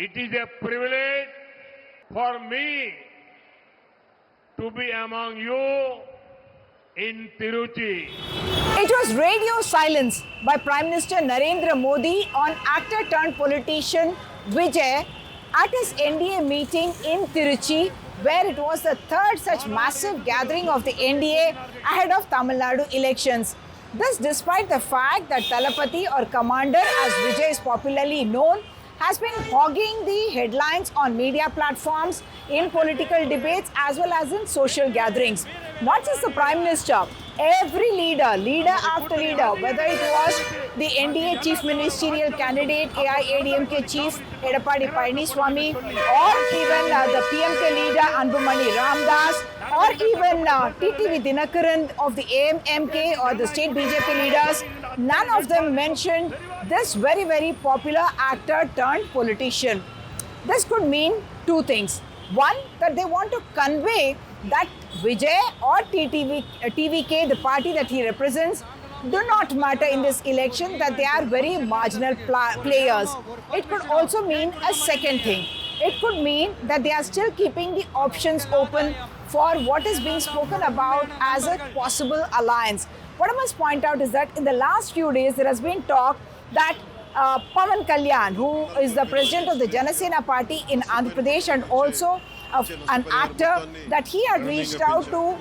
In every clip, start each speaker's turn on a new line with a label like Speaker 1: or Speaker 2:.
Speaker 1: It is a privilege for me to be among you in Tiruchi.
Speaker 2: It was radio silence by Prime Minister Narendra Modi on actor turned politician Vijay at his NDA meeting in Tiruchi, where it was the third such massive gathering of the NDA ahead of Tamil Nadu elections. This despite the fact that Talapati, or Commander as Vijay is popularly known, has been hogging the headlines on media platforms, in political debates as well as in social gatherings. Not just the Prime Minister, every leader after leader, whether it was the NDA Chief Ministerial Candidate, AIADMK Chief Edappadi Palaniswamy, or even the PMK leader Anbumani Ramdas, or even TTV Dinakaran of the AMMK or the state BJP leaders, none of them mentioned this very, very popular actor turned politician. This could mean two things. One, that they want to convey that Vijay or TVK, the party that he represents, do not matter in this election, that they are very marginal players. It could also mean a second thing. It could mean that they are still keeping the options open for what is being spoken about as a possible alliance. What I must point out is that in the last few days, there has been talk that Pawan Kalyan, who is the president of the Janasena party in Andhra Pradesh and also an actor, that he had reached out to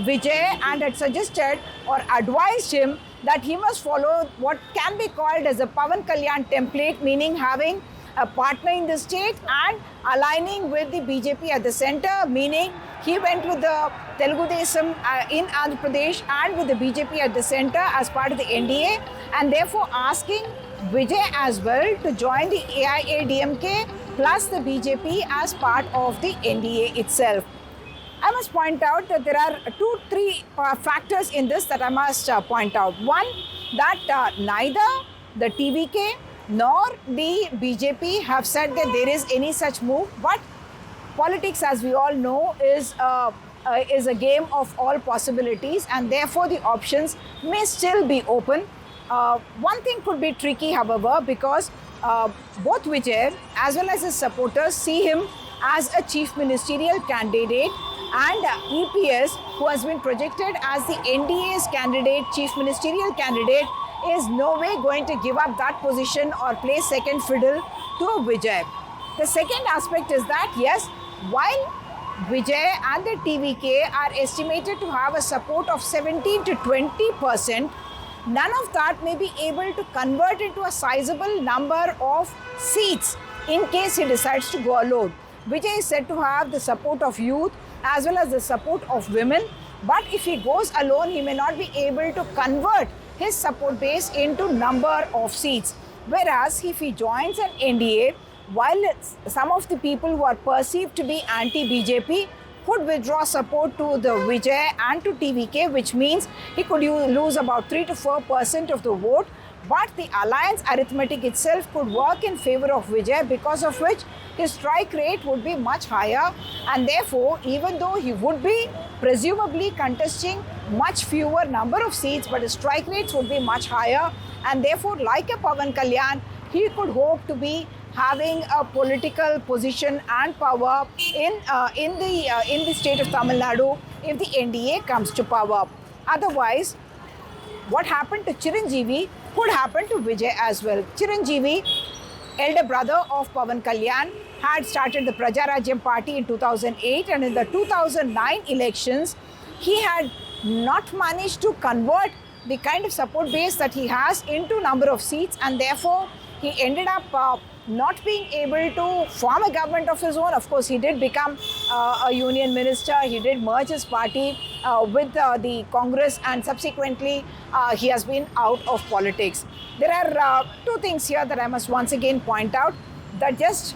Speaker 2: Vijay and had suggested or advised him that he must follow what can be called as a Pawan Kalyan template, meaning having a partner in the state and aligning with the BJP at the center, meaning he went with the Telugu Desam in Andhra Pradesh and with the BJP at the center as part of the NDA, and therefore asking Vijay as well to join the AIADMK plus the BJP as part of the NDA itself. I must point out that there are three factors in this that I must point out. One, that neither the TVK nor the BJP have said that there is any such move, but politics, as we all know, is a game of all possibilities, and therefore the options may still be open. One thing could be tricky, however, because both Vijay as well as his supporters see him as a chief ministerial candidate, and EPS, who has been projected as the NDA's candidate, chief ministerial candidate, is no way going to give up that position or play second fiddle to Vijay. The second aspect is that, yes, while Vijay and the TVK are estimated to have a support of 17 to 20%, none of that may be able to convert into a sizable number of seats in case he decides to go alone. Vijay is said to have the support of youth as well as the support of women, but if he goes alone, he may not be able to convert his support base into number of seats. Whereas if he joins an NDA, while some of the people who are perceived to be anti-BJP could withdraw support to the Vijay and to TVK, which means he could lose about 3 to 4% of the vote, but the alliance arithmetic itself could work in favor of Vijay, because of which his strike rate would be much higher, and therefore, even though he would be presumably contesting much fewer number of seats, but his strike rates would be much higher, and therefore, like a Pawan Kalyan, he could hope to be having a political position and power in the state of Tamil Nadu if the NDA comes to power. Otherwise, what happened to Chiranjeevi could happen to Vijay as well. Chiranjeevi, elder brother of Pawan Kalyan, had started the Prajarajyam party in 2008, and in the 2009 elections, he had not managed to convert the kind of support base that he has into number of seats, and therefore he ended up not being able to form a government of his own. Of course, he did become a union minister. He did merge his party with the Congress, and subsequently he has been out of politics. There are two things here that I must once again point out, that just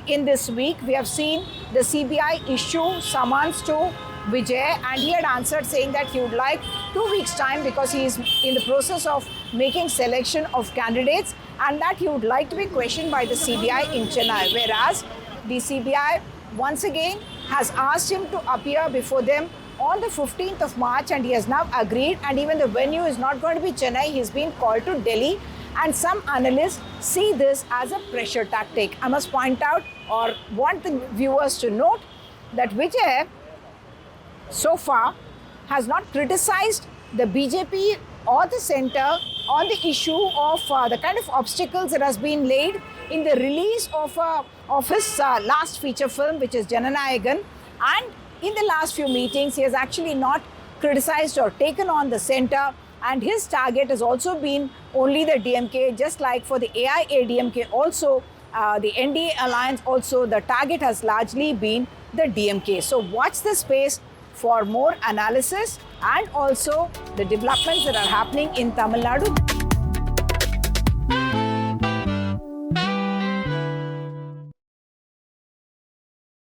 Speaker 2: in this week we have seen the CBI issue summons to Vijay, and he had answered saying that he would like 2 weeks' time because he is in the process of making selection of candidates, and that he would like to be questioned by the CBI in Chennai. Whereas the CBI once again has asked him to appear before them on the 15th of March, and he has now agreed, and even the venue is not going to be Chennai. He's been called to Delhi, and some analysts see this as a pressure tactic. I must point out or want the viewers to note that Vijay so far has not criticized the BJP or the centre on the issue of the kind of obstacles that has been laid in the release of his last feature film, which is Jananayagan. And in the last few meetings, he has actually not criticized or taken on the centre, and his target has also been only the DMK, just like for the AIADMK also, the NDA alliance also, the target has largely been the DMK. So watch the space for more analysis and also the developments that are happening in Tamil Nadu.